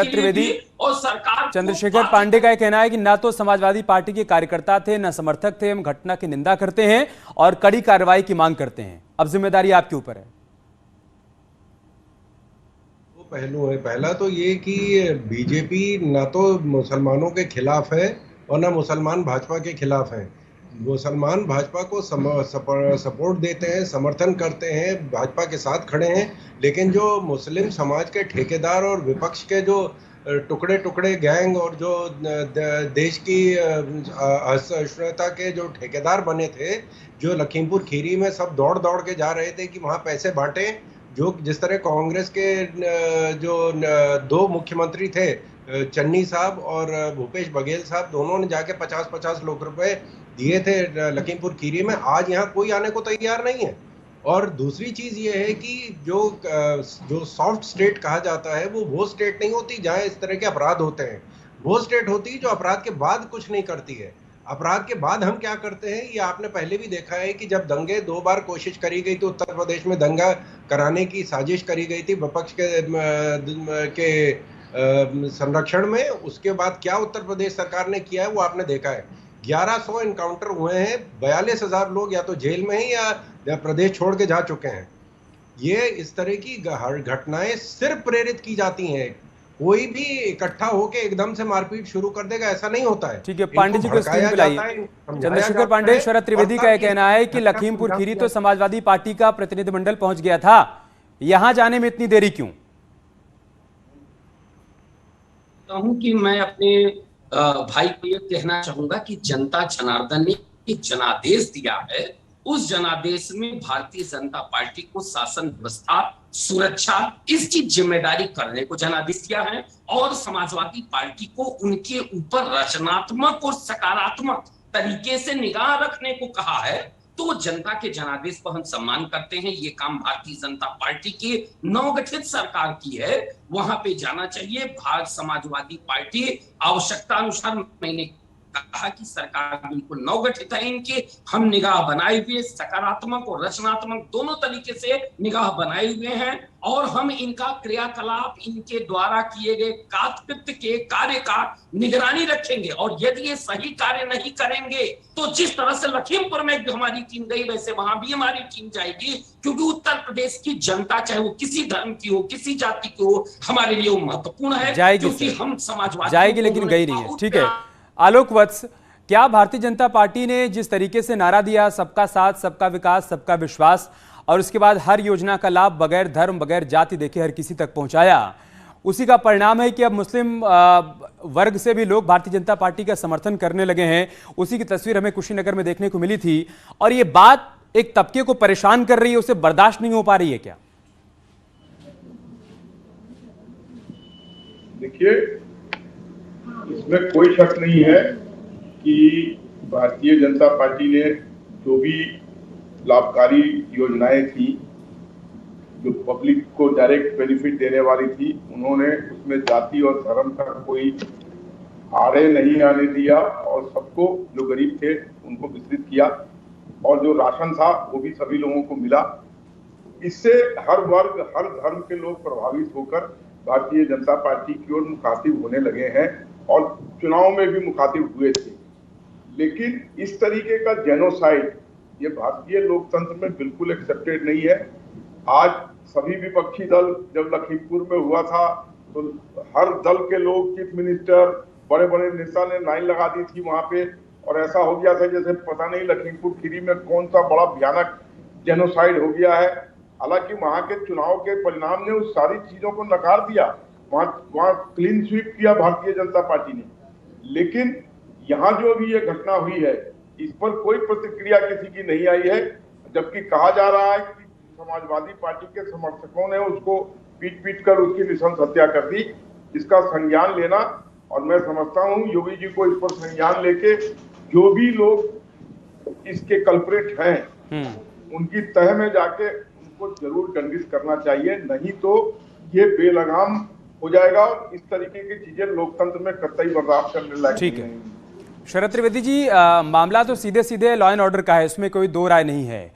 त्रिवेदी और सरकार चंद्रशेखर पांडे का कहना है कि ना तो समाजवादी पार्टी के कार्यकर्ता थे न समर्थक थे, हम घटना की निंदा करते हैं और कड़ी कार्रवाई की मांग करते हैं। अब जिम्मेदारी आपके ऊपर है। दो पहलू है। पहला तो ये कि बीजेपी ना तो मुसलमानों के खिलाफ है और ना मुसलमान भाजपा के खिलाफ है। मुसलमान भाजपा को सपोर्ट देते हैं, समर्थन करते हैं, भाजपा के साथ खड़े हैं। लेकिन जो मुस्लिम समाज के ठेकेदार और विपक्ष के जो टुकड़े टुकड़े गैंग और जो देश की असहिष्णुता के जो ठेकेदार बने थे, जो लखीमपुर खीरी में सब दौड़ दौड़ के जा रहे थे कि वहाँ पैसे बांटें, जो जिस तरह कांग्रेस के जो दो मुख्यमंत्री थे, चन्नी साहब और भूपेश बघेल साहब, दोनों ने जाके 50-50 लाख रुपए दिए थे लखीमपुर खीरी में। आज यहाँ कोई आने को तैयार नहीं है। और दूसरी चीज ये है कि जो सॉफ्ट स्टेट कहा जाता है वो स्टेट नहीं होती जहाँ इस तरह के अपराध होते हैं। वो स्टेट होती है जो अपराध के बाद कुछ नहीं करती है। अपराध के बाद हम क्या करते हैं, ये आपने पहले भी देखा है कि जब दंगे 2 बार कोशिश करी गई, तो उत्तर प्रदेश में दंगा कराने की साजिश करी गई थी विपक्ष के संरक्षण में। उसके बाद क्या उत्तर प्रदेश सरकार ने किया है वो आपने देखा है। 1100 इनकाउंटर हुए हैं, 42,000 लोग या तो जेल में ही या प्रदेश छोड़ के जा चुके हैं। ये इस तरह की घटनाएं सिर्फ प्रेरित की जाती हैं। कोई भी इकट्ठा होके एकदम से मारपीट शुरू कर देगा, ऐसा नहीं होता है। ठीक है, पांडे जी को स्क्रीन पे लाइए। चंद्रशेखर पांडे, शरद त्रिवेदी का कहना है कि लखीमपुर खीरी तो समाजवादी पार्टी का प्रतिनिधिमंडल पहुंच गया था, यहां जाने में इतनी देरी क्यों? कहूं कि मैं अपने भाई को यह कहना चाहूंगा कि जनता जनार्दन ने जनादेश दिया है। उस जनादेश में भारतीय जनता पार्टी को शासन व्यवस्था, सुरक्षा, इसकी जिम्मेदारी करने को जनादेश दिया है और समाजवादी पार्टी को उनके ऊपर रचनात्मक और सकारात्मक तरीके से निगाह रखने को कहा है। तो जनता के जनादेश पर हम सम्मान करते हैं। ये काम भारतीय जनता पार्टी की नवगठित सरकार की है, वहां पे जाना चाहिए। भारत समाजवादी पार्टी आवश्यकता अनुसार, मैंने कहा कि सरकार बिल्कुल नवगठित है, इनके हम निगाह बनाए हुए, सकारात्मक और रचनात्मक दोनों तरीके से निगाह बनाए हुए हैं और हम इनका क्रियाकलाप, इनके द्वारा किए गए कृत्य के कार्य का निगरानी रखेंगे। और यदि ये सही कार्य नहीं करेंगे तो जिस तरह से लखीमपुर में हमारी टीम गई, वैसे वहां भी हमारी टीम जाएगी। क्योंकि उत्तर प्रदेश की जनता, चाहे वो किसी धर्म की हो, किसी जाति की हो, हमारे लिए महत्वपूर्ण है, क्योंकि हम समाजवादी जाएगी लेकिन गई नहीं है। ठीक है, आलोक वत्स, क्या भारतीय जनता पार्टी ने जिस तरीके से नारा दिया, सबका साथ, सबका विकास, सबका विश्वास, और उसके बाद हर योजना का लाभ बगैर धर्म, बगैर जाति देखे हर किसी तक पहुंचाया, उसी का परिणाम है कि अब मुस्लिम वर्ग से भी लोग भारतीय जनता पार्टी का समर्थन करने लगे हैं। उसी की तस्वीर हमें कुशीनगर में देखने को मिली थी और ये बात एक तबके को परेशान कर रही है, उसे बर्दाश्त नहीं हो पा रही है क्या? देखिए, इसमें कोई शक नहीं है कि भारतीय जनता पार्टी ने जो भी लाभकारी योजनाएं थी, जो पब्लिक को डायरेक्ट बेनिफिट देने वाली थी, उन्होंने उसमें जाति और धर्म का कोई आड़े नहीं आने दिया और सबको, जो गरीब थे उनको वितरित किया और जो राशन था वो भी सभी लोगों को मिला। इससे हर वर्ग, हर धर्म के लोग प्रभावित होकर भारतीय जनता पार्टी की ओर मुखातिब होने लगे हैं और चुनाव में भी मुखातिब हुए थे। लेकिन इस तरीके का जेनोसाइड ये भारतीय लोकतंत्र में बिल्कुल एक्सेप्टेड नहीं है। आज सभी विपक्षी दल जब लखीमपुर में हुआ था तो हर दल के लोग, चीफ मिनिस्टर, बड़े बड़े नेता ने लाइन लगा दी थी वहां पे और ऐसा हो गया था जैसे पता नहीं लखीमपुर खीरी में कौन सा बड़ा भयानक जेनोसाइड हो गया है। हालांकि वहां के चुनाव के परिणाम ने उस सारी चीजों को नकार दिया, वहां क्लीन स्वीप किया भारतीय जनता पार्टी ने। लेकिन यहाँ जो भी ये घटना हुई है, इस पर कोई प्रतिक्रिया किसी की नहीं आई है, जबकि कहा जा रहा है कि समाजवादी पार्टी के समर्थकों ने उसको पीट पीट कर उसकी नृशंस हत्या कर दी। इसका संज्ञान लेना, और मैं समझता हूँ योगी जी को इस पर संज्ञान लेके जो भी लोग इसके कल्प्रिट हैं उनकी तह में जाके उनको जरूर दंडित करना चाहिए, नहीं तो ये बेलगाम हो जाएगा और इस तरीके की चीजें लोकतंत्र में कतई बर्दाश्त करने लायक नहीं है। शरद त्रिवेदी जी, मामला तो सीधे सीधे लॉ एंड ऑर्डर का है, इसमें कोई दो राय नहीं है।